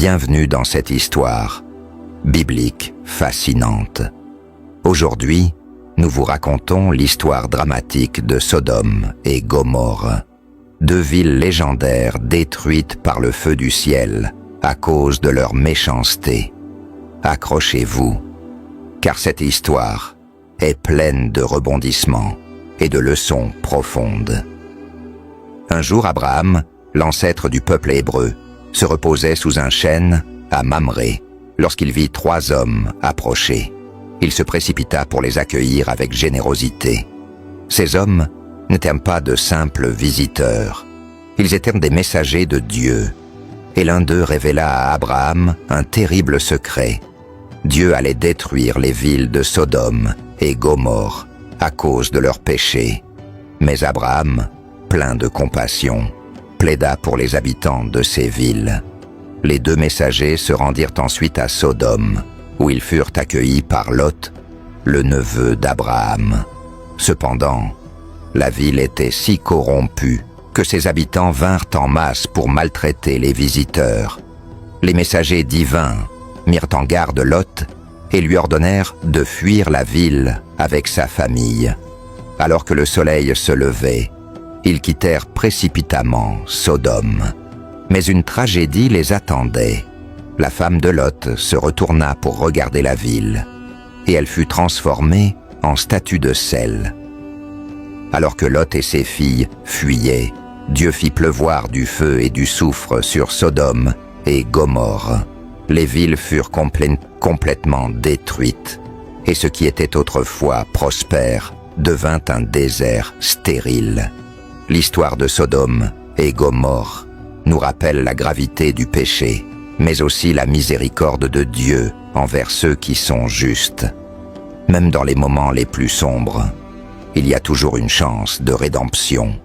Bienvenue dans cette histoire biblique fascinante. Aujourd'hui, nous vous racontons l'histoire dramatique de Sodome et Gomorrhe, deux villes légendaires détruites par le feu du ciel à cause de leur méchanceté. Accrochez-vous, car cette histoire est pleine de rebondissements et de leçons profondes. Un jour, Abraham, l'ancêtre du peuple hébreu, se reposait sous un chêne à Mamré lorsqu'il vit 3 hommes approcher. Il se précipita pour les accueillir avec générosité. Ces hommes n'étaient pas de simples visiteurs. Ils étaient des messagers de Dieu. Et l'un d'eux révéla à Abraham un terrible secret. Dieu allait détruire les villes de Sodome et Gomorrhe à cause de leurs péchés. Mais Abraham, plein de compassion, plaida pour les habitants de ces villes. Les 2 messagers se rendirent ensuite à Sodome, où ils furent accueillis par Lot, le neveu d'Abraham. Cependant, la ville était si corrompue que ses habitants vinrent en masse pour maltraiter les visiteurs. Les messagers divins mirent en garde Lot et lui ordonnèrent de fuir la ville avec sa famille. Alors que le soleil se levait, ils quittèrent précipitamment Sodome. Mais une tragédie les attendait. La femme de Lot se retourna pour regarder la ville, et elle fut transformée en statue de sel. Alors que Lot et ses filles fuyaient, Dieu fit pleuvoir du feu et du soufre sur Sodome et Gomorrhe. Les villes furent complètement détruites, et ce qui était autrefois prospère devint un désert stérile. L'histoire de Sodome et Gomorrhe nous rappelle la gravité du péché, mais aussi la miséricorde de Dieu envers ceux qui sont justes. Même dans les moments les plus sombres, il y a toujours une chance de rédemption.